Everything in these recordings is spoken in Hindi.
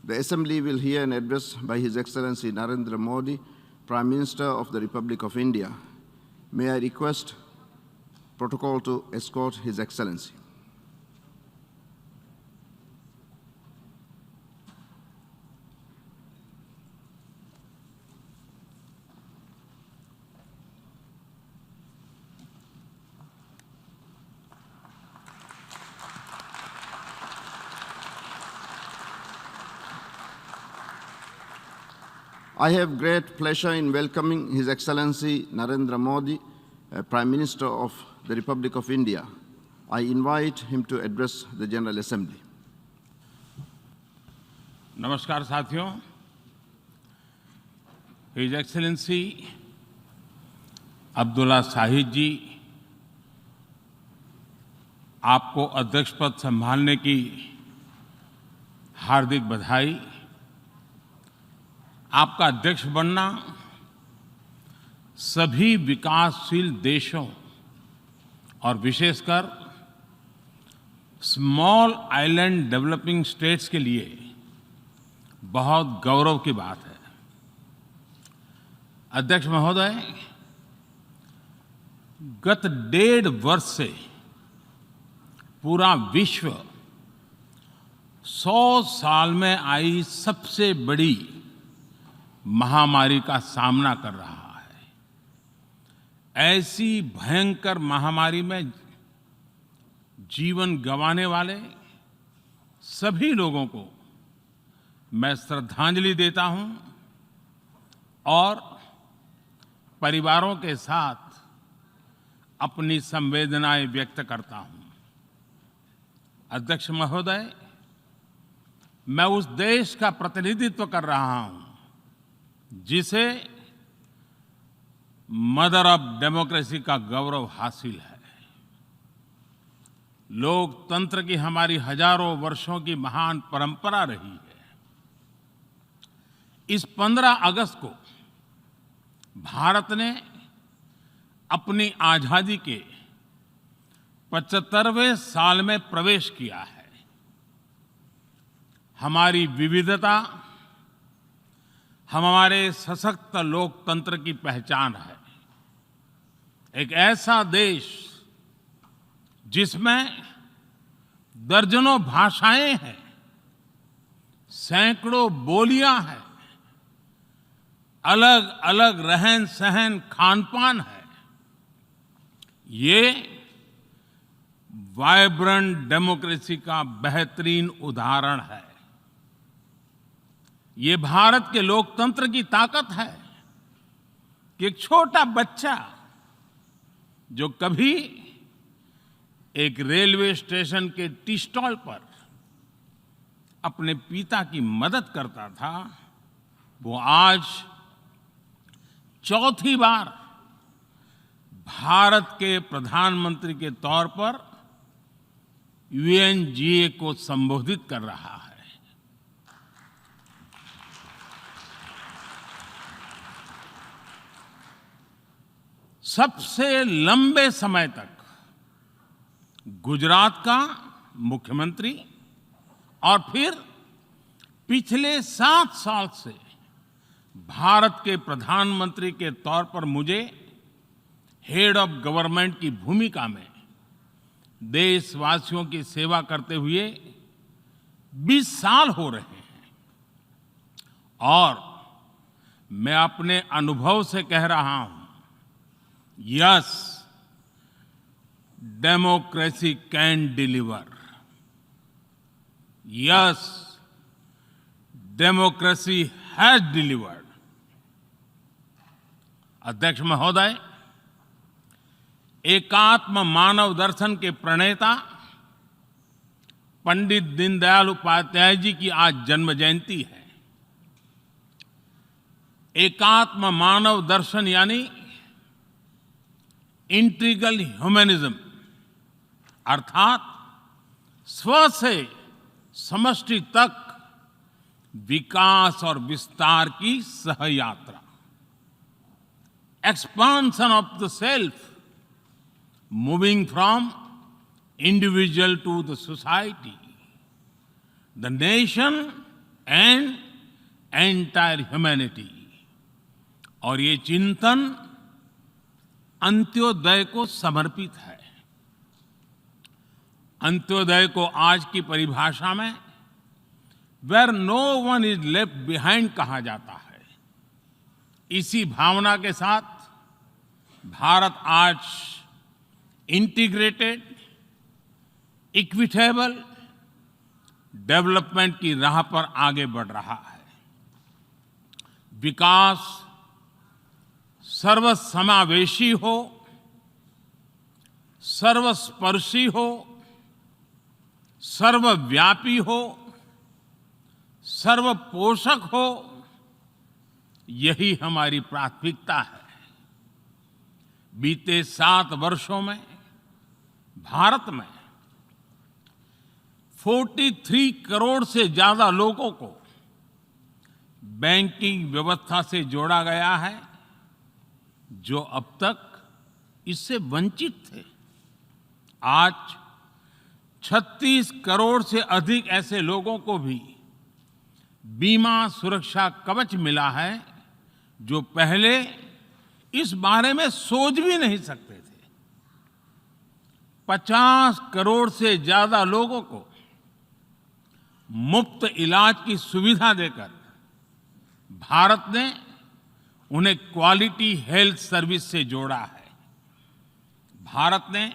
The Assembly will hear an address by His Excellency Narendra Modi, Prime Minister of the Republic of India. May I request protocol to escort His Excellency. I have great pleasure in welcoming His Excellency Narendra Modi, Prime Minister of the Republic of India. I invite him to address the General Assembly. नमस्कार साथियों, His Excellency अब्दुल्ला शाहिद जी, आपको अध्यक्ष पद संभालने की हार्दिक बधाई। आपका अध्यक्ष बनना सभी विकासशील देशों और विशेषकर स्मॉल आइलैंड डेवलपिंग स्टेट्स के लिए बहुत गौरव की बात है। अध्यक्ष महोदय, गत 1.5 वर्ष से पूरा विश्व 100 साल में आई सबसे बड़ी महामारी का सामना कर रहा है। ऐसी भयंकर महामारी में जीवन गंवाने वाले सभी लोगों को मैं श्रद्धांजलि देता हूं और परिवारों के साथ अपनी संवेदनाएं व्यक्त करता हूं। अध्यक्ष महोदय, मैं उस देश का प्रतिनिधित्व कर रहा हूं जिसे मदर ऑफ डेमोक्रेसी का गौरव हासिल है। लोकतंत्र की हमारी हजारों वर्षों की महान परंपरा रही है। इस 15 अगस्त को भारत ने अपनी आजादी के 75वें साल में प्रवेश किया है। हमारी विविधता हमारे सशक्त लोकतंत्र की पहचान है। एक ऐसा देश जिसमें दर्जनों भाषाएं हैं, सैकड़ों बोलियां हैं, अलग अलग रहन सहन खान-पान है। ये वाइब्रेंट डेमोक्रेसी का बेहतरीन उदाहरण है। ये भारत के लोकतंत्र की ताकत है कि एक छोटा बच्चा जो कभी एक रेलवे स्टेशन के टी स्टॉल पर अपने पिता की मदद करता था, वो आज चौथी बार भारत के प्रधानमंत्री के तौर पर UNGA को संबोधित कर रहा है। सबसे लंबे समय तक गुजरात का मुख्यमंत्री और फिर पिछले 7 साल से भारत के प्रधानमंत्री के तौर पर मुझे हेड ऑफ गवर्नमेंट की भूमिका में देशवासियों की सेवा करते हुए 20 साल हो रहे हैं। और मैं अपने अनुभव से कह रहा हूं, yes, democracy can deliver. Yes, democracy has delivered. अध्यक्ष महोदय, एकात्म मानव दर्शन के प्रणेता पंडित दीनदयाल उपाध्याय जी की आज जन्म जयंती है। एकात्म मानव दर्शन यानी इंटीग्रल ह्यूमनिज्म, अर्थात स्व से समष्टि तक विकास और विस्तार की सहयात्रा। Expansion of the self, moving from individual to the society, the nation and entire humanity. और ये चिंतन अंत्योदय को समर्पित है। अंत्योदय को आज की परिभाषा में where no one is left behind कहा जाता है। इसी भावना के साथ भारत आज इंटीग्रेटेड, इक्विटेबल डेवलपमेंट की राह पर आगे बढ़ रहा है। विकास सर्वसमावेशी हो, सर्वस्पर्शी हो, सर्वव्यापी हो, सर्वपोषक हो, यही हमारी प्राथमिकता है। बीते 7 वर्षों में भारत में 43 करोड़ से ज्यादा लोगों को बैंकिंग व्यवस्था से जोड़ा गया है, जो अब तक इससे वंचित थे। आज 36 करोड़ से अधिक ऐसे लोगों को भी बीमा सुरक्षा कवच मिला है, जो पहले इस बारे में सोच भी नहीं सकते थे। 50 करोड़ से ज्यादा लोगों को मुफ्त इलाज की सुविधा देकर भारत ने उन्हें क्वालिटी हेल्थ सर्विस से जोड़ा है। भारत ने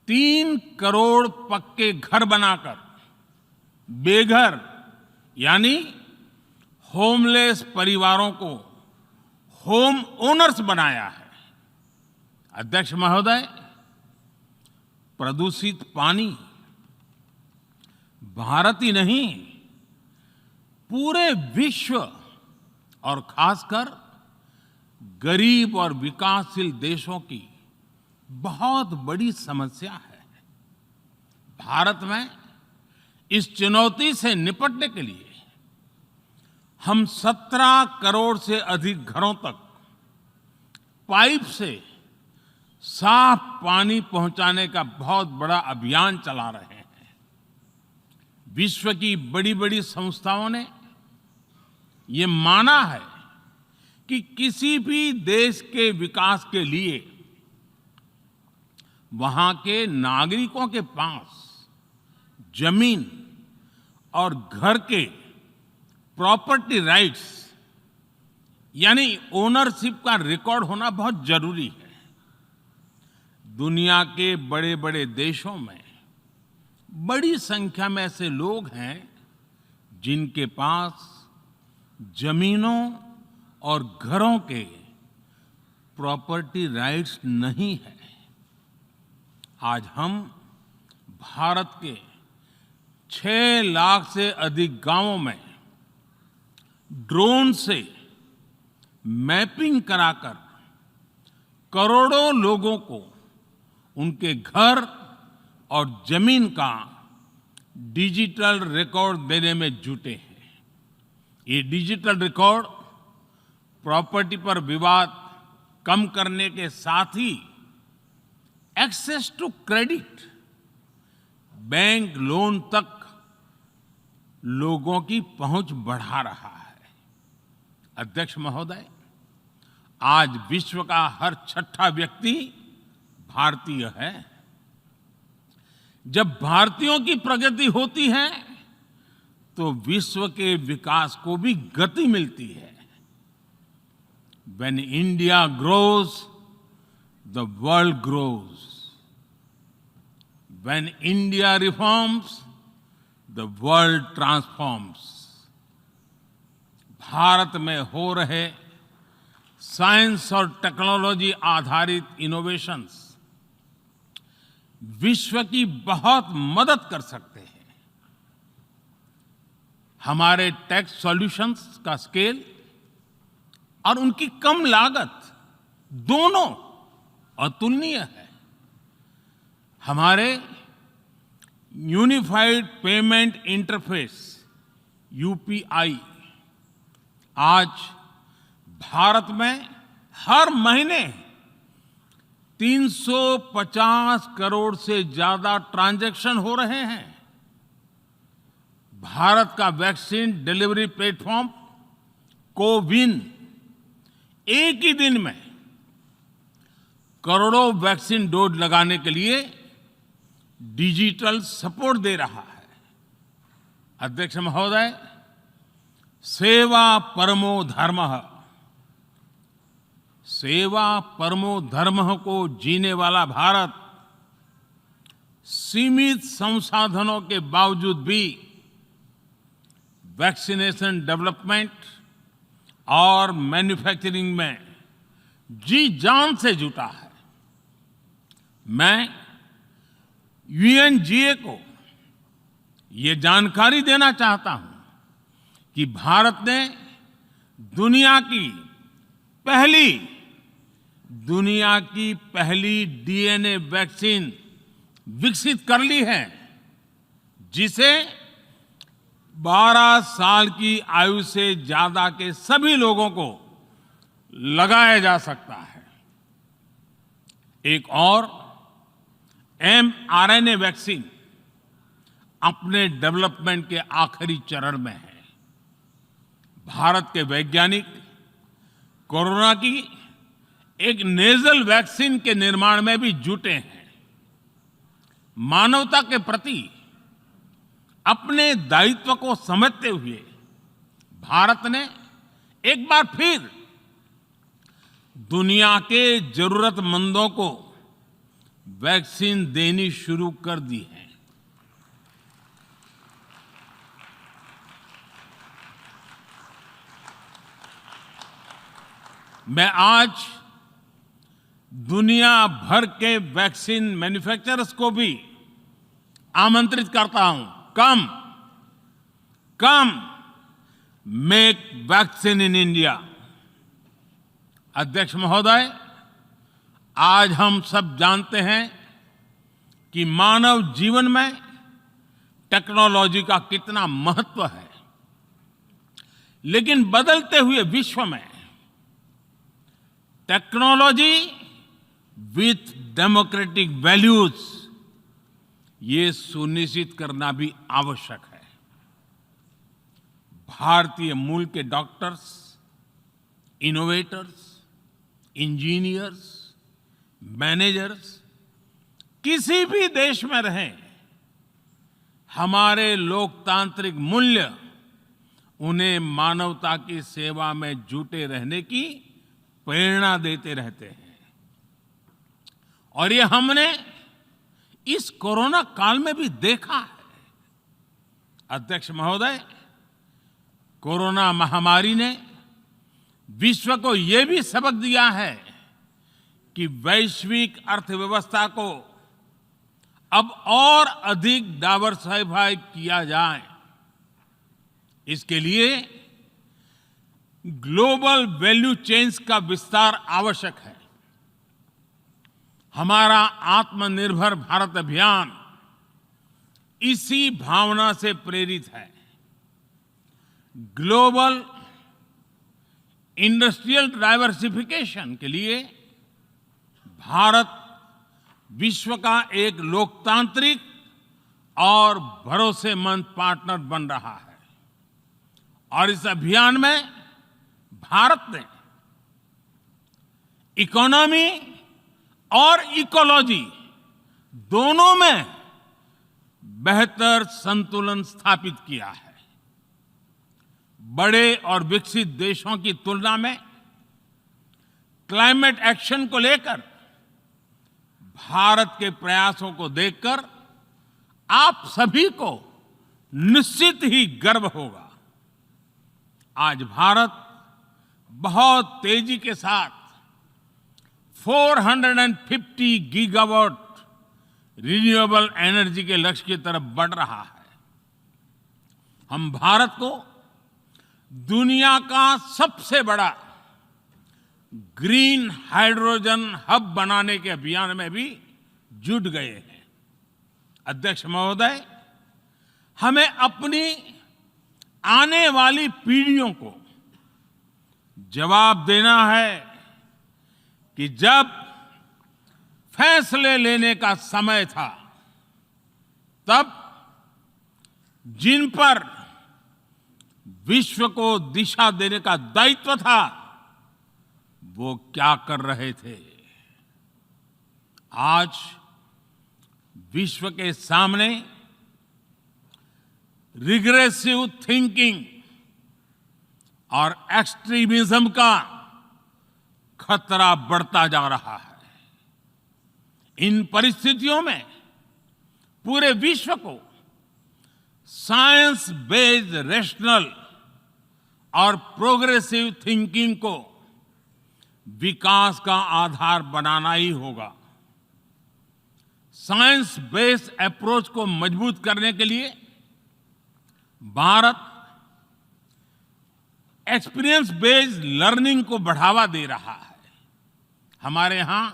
3 करोड़ पक्के घर बनाकर बेघर यानी होमलेस परिवारों को होम ओनर्स बनाया है। अध्यक्ष महोदय, प्रदूषित पानी भारत ही नहीं, पूरे विश्व और खासकर गरीब और विकासशील देशों की बहुत बड़ी समस्या है। भारत में इस चुनौती से निपटने के लिए हम 17 करोड़ से अधिक घरों तक पाइप से साफ पानी पहुंचाने का बहुत बड़ा अभियान चला रहे हैं। विश्व की बड़ी-बड़ी संस्थाओं ने ये माना है कि किसी भी देश के विकास के लिए वहां के नागरिकों के पास जमीन और घर के प्रॉपर्टी राइट्स यानी ओनरशिप का रिकॉर्ड होना बहुत जरूरी है। दुनिया के बड़े-बड़े देशों में बड़ी संख्या में ऐसे लोग हैं जिनके पास जमीनों और घरों के प्रॉपर्टी राइट्स नहीं है। आज हम भारत के 6 लाख से अधिक गांवों में ड्रोन से मैपिंग कराकर करोड़ों लोगों को उनके घर और जमीन का डिजिटल रिकॉर्ड देने में जुटे हैं। ये डिजिटल रिकॉर्ड प्रॉपर्टी पर विवाद कम करने के साथ ही access to credit, bank loan तक लोगों की पहुंच बढ़ा रहा है। अध्यक्ष महोदय, आज विश्व का हर 6ठा व्यक्ति भारतीय है। जब भारतीयों की प्रगति होती है तो विश्व के विकास को भी गति मिलती है। When India grows, the world grows. When India reforms, the world transforms. Bharat में हो रहे साइंस और टेक्नोलॉजी आधारित इनोवेशंस विश्व की बहुत मदद कर सकते हैं। हमारे टेक सॉल्यूशंस का स्केल और उनकी कम लागत दोनों अतुलनीय है। हमारे यूनिफाइड पेमेंट इंटरफेस यूपीआई आज भारत में हर महीने 350 करोड़ से ज्यादा ट्रांजैक्शन हो रहे हैं। भारत का वैक्सीन डिलीवरी प्लेटफॉर्म कोविन एक ही दिन में करोड़ों वैक्सीन डोज लगाने के लिए डिजिटल सपोर्ट दे रहा है। अध्यक्ष महोदय, सेवा परमो धर्मः, सेवा परमो धर्मः को जीने वाला भारत सीमित संसाधनों के बावजूद भी वैक्सीनेशन डेवलपमेंट और मैन्युफैक्चरिंग में जी जान से जुटा है। मैं यूएनजीए को ये जानकारी देना चाहता हूं कि भारत ने दुनिया की पहली डीएनए वैक्सीन विकसित कर ली है, जिसे 12 साल की आयु से ज्यादा के सभी लोगों को लगाया जा सकता है। एक और mRNA वैक्सीन अपने डेवलपमेंट के आखिरी चरण में है। भारत के वैज्ञानिक कोरोना की एक नेजल वैक्सीन के निर्माण में भी जुटे हैं। मानवता के प्रति अपने दायित्व को समझते हुए भारत ने एक बार फिर दुनिया के जरूरतमंदों को वैक्सीन देनी शुरू कर दी है। मैं आज दुनिया भर के वैक्सीन मैन्युफैक्चरर्स को भी आमंत्रित करता हूं, कम मेक वैक्सीन इन इंडिया। अध्यक्ष महोदय, आज हम सब जानते हैं कि मानव जीवन में टेक्नोलॉजी का कितना महत्व है, लेकिन बदलते हुए विश्व में टेक्नोलॉजी विथ डेमोक्रेटिक वैल्यूज, ये सुनिश्चित करना भी आवश्यक है। भारतीय मूल के डॉक्टर्स, इनोवेटर्स, इंजीनियर्स, मैनेजर्स किसी भी देश में रहें, हमारे लोकतांत्रिक मूल्य उन्हें मानवता की सेवा में जुटे रहने की प्रेरणा देते रहते हैं। और ये हमने इस कोरोना काल में भी देखा है। अध्यक्ष महोदय, कोरोना महामारी ने विश्व को ये भी सबक दिया है कि वैश्विक अर्थव्यवस्था को अब और अधिक डाइवर्सिफाई किया जाए। इसके लिए ग्लोबल वैल्यू चेन्स का विस्तार आवश्यक है। हमारा आत्मनिर्भर भारत अभियान इसी भावना से प्रेरित है। ग्लोबल इंडस्ट्रियल डाइवर्सिफिकेशन के लिए भारत विश्व का एक लोकतांत्रिक और भरोसेमंद पार्टनर बन रहा है। और इस अभियान में भारत ने इकोनॉमी और इकोलॉजी दोनों में बेहतर संतुलन स्थापित किया है। बड़े और विकसित देशों की तुलना में क्लाइमेट एक्शन को लेकर भारत के प्रयासों को देखकर आप सभी को निश्चित ही गर्व होगा। आज भारत बहुत तेजी के साथ 450 गीगावाट रिन्यूएबल एनर्जी के लक्ष्य की तरफ बढ़ रहा है। हम भारत को दुनिया का सबसे बड़ा ग्रीन हाइड्रोजन हब बनाने के अभियान में भी जुट गए हैं। अध्यक्ष महोदय, हमें अपनी आने वाली पीढ़ियों को जवाब देना है कि जब फैसले लेने का समय था, तब जिन पर विश्व को दिशा देने का दायित्व था, वो क्या कर रहे थे। आज विश्व के सामने रिग्रेसिव थिंकिंग और एक्सट्रीमिज्म का खतरा बढ़ता जा रहा है। इन परिस्थितियों में पूरे विश्व को साइंस बेस्ड रैशनल और प्रोग्रेसिव थिंकिंग को विकास का आधार बनाना ही होगा। साइंस बेस्ड अप्रोच को मजबूत करने के लिए भारत एक्सपीरियंस बेस्ड लर्निंग को बढ़ावा दे रहा है। हमारे यहां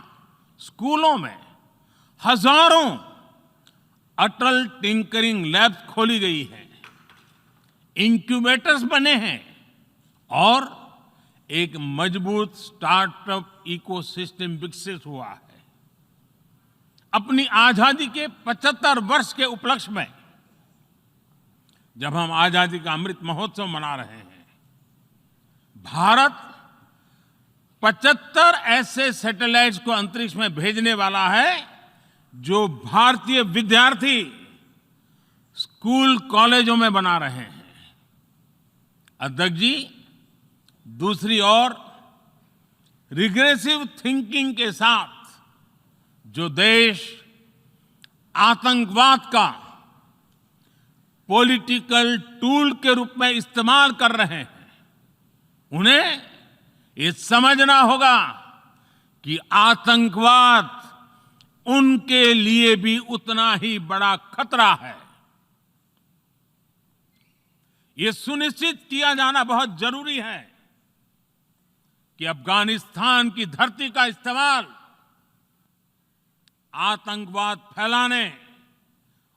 स्कूलों में हजारों अटल टिंकरिंग लैब्स खोली गई हैं, इंक्यूबेटर्स बने हैं और एक मजबूत स्टार्टअप इकोसिस्टम विकसित हुआ है। अपनी आजादी के 75 वर्ष के उपलक्ष्य में जब हम आजादी का अमृत महोत्सव मना रहे हैं, भारत 75 ऐसे सैटेलाइट्स को अंतरिक्ष में भेजने वाला है जो भारतीय विद्यार्थी स्कूल कॉलेजों में बना रहे हैं। अध्यक्ष जी, दूसरी ओर रिग्रेसिव थिंकिंग के साथ जो देश आतंकवाद का पॉलिटिकल टूल के रूप में इस्तेमाल कर रहे हैं, उन्हें ये समझना होगा कि आतंकवाद उनके लिए भी उतना ही बड़ा खतरा है। ये सुनिश्चित किया जाना बहुत जरूरी है कि अफगानिस्तान की धरती का इस्तेमाल आतंकवाद फैलाने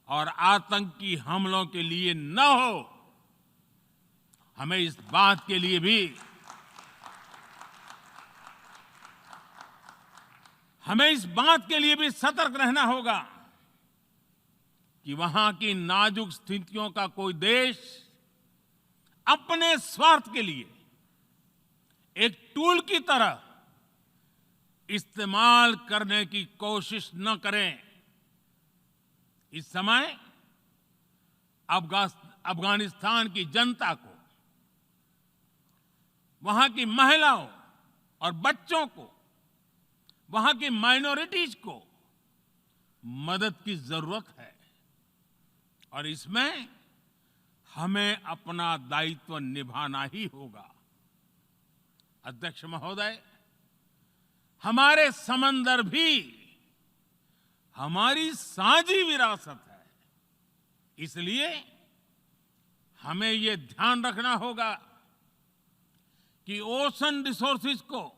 और आतंकी हमलों के लिए न हो। हमें इस बात के लिए भी सतर्क रहना होगा कि वहां की नाजुक स्थितियों का कोई देश अपने स्वार्थ के लिए एक टूल की तरह इस्तेमाल करने की कोशिश न करें। इस समय अफगानिस्तान की जनता को, वहां की महिलाओं और बच्चों को, वहां की माइनॉरिटीज को मदद की जरूरत है और इसमें हमें अपना दायित्व निभाना ही होगा। अध्यक्ष महोदय, हमारे समंदर भी हमारी साझी विरासत है, इसलिए हमें ये ध्यान रखना होगा कि ओशन रिसोर्सेज को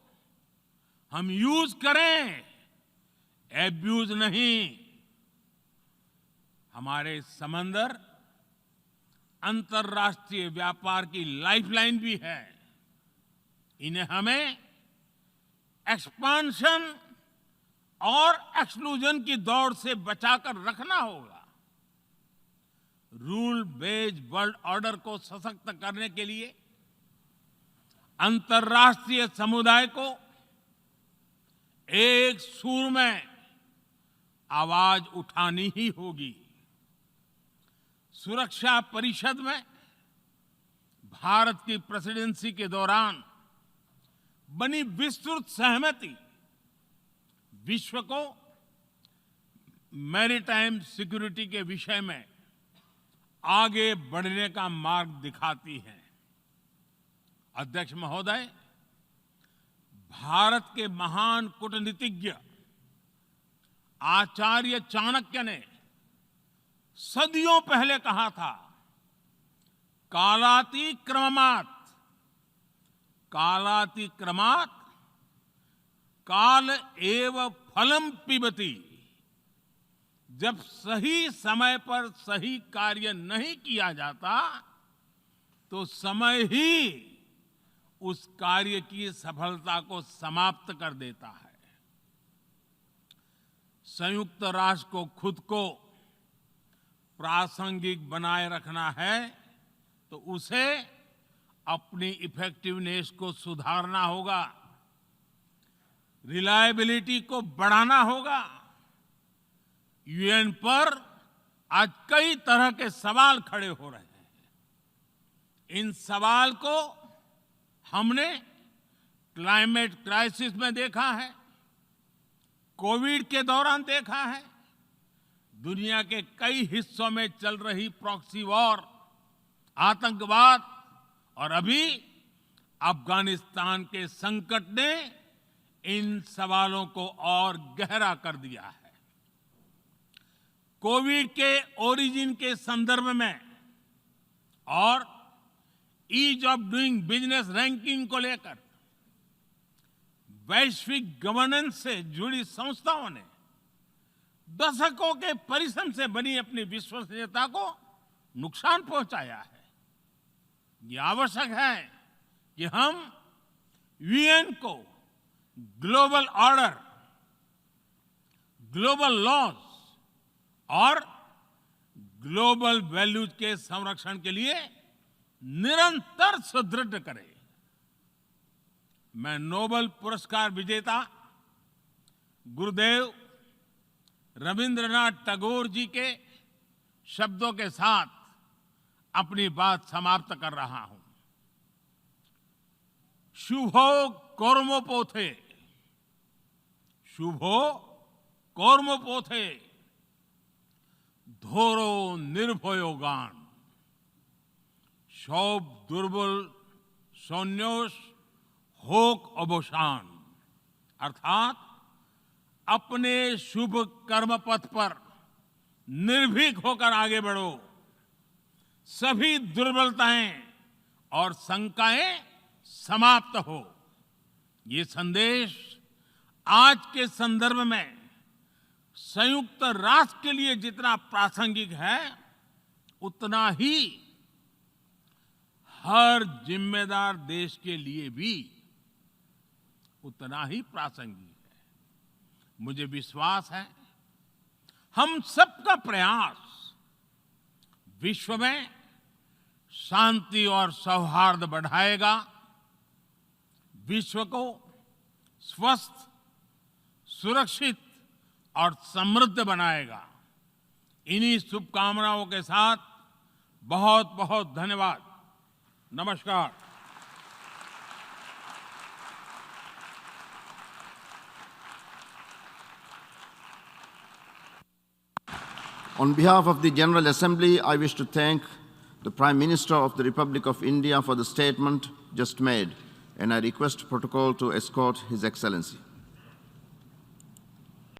हम यूज करें, एब्यूज नहीं। हमारे समंदर अंतर्राष्ट्रीय व्यापार की लाइफलाइन भी है। इन्हें हमें एक्सपांशन और एक्सक्लूजन की दौड़ से बचाकर रखना होगा। रूल बेस्ड वर्ल्ड ऑर्डर को सशक्त करने के लिए अंतर्राष्ट्रीय समुदाय को एक सुर में आवाज उठानी ही होगी। सुरक्षा परिषद में भारत की प्रेसिडेंसी के दौरान बनी विस्तृत सहमति विश्व को मैरीटाइम सिक्योरिटी के विषय में आगे बढ़ने का मार्ग दिखाती है। अध्यक्ष महोदय, भारत के महान कूटनीतिज्ञ आचार्य चाणक्य ने सदियों पहले कहा था, कालातिक्रमात् काल एव फलम पिबति। जब सही समय पर सही कार्य नहीं किया जाता तो समय ही उस कार्य की सफलता को समाप्त कर देता है। संयुक्त राष्ट्र को खुद को प्रासंगिक बनाए रखना है तो उसे अपनी इफेक्टिवनेस को सुधारना होगा, रिलायबिलिटी को बढ़ाना होगा। यूएन पर आज कई तरह के सवाल खड़े हो रहे हैं। इन सवाल को हमने क्लाइमेट क्राइसिस में देखा है, कोविड के दौरान देखा है, दुनिया के कई हिस्सों में चल रही प्रॉक्सी वॉर, आतंकवाद और अभी अफगानिस्तान के संकट ने इन सवालों को और गहरा कर दिया है। कोविड के ओरिजिन के संदर्भ में और ease of doing business ranking को लेकर वैश्विक गवर्नेंस से जुड़ी संस्थाओं ने दशकों के परिश्रम से बनी अपनी विश्वसनीयता को नुकसान पहुंचाया है। ये आवश्यक है कि हम यूएन को ग्लोबल ऑर्डर, ग्लोबल लॉज और ग्लोबल वैल्यूज के संरक्षण के लिए निरंतर सुदृढ़ करें। मैं नोबेल पुरस्कार विजेता गुरुदेव रविंद्रनाथ टैगोर जी के शब्दों के साथ अपनी बात समाप्त कर रहा हूं। शुभो कर्मोपोथे, शुभो कर्मोपोथे, धोरो निर्भयो गान, सौब दुर्बल सौन्योष होक अवसान। अर्थात अपने शुभ कर्म पथ पर निर्भीक होकर आगे बढ़ो, सभी दुर्बलताएं और शंकाएं समाप्त हो। ये संदेश आज के संदर्भ में संयुक्त राष्ट्र के लिए जितना प्रासंगिक है, उतना ही हर जिम्मेदार देश के लिए भी उतना ही प्रासंगिक है। मुझे विश्वास है हम सबका प्रयास विश्व में शांति और सौहार्द बढ़ाएगा, विश्व को स्वस्थ, सुरक्षित और समृद्ध बनाएगा। इन्हीं शुभकामनाओं के साथ बहुत बहुत धन्यवाद। नमस्कार। On behalf of the General Assembly, I wish to thank the Prime Minister of the Republic of India for the statement just made, and I request protocol to escort His Excellency.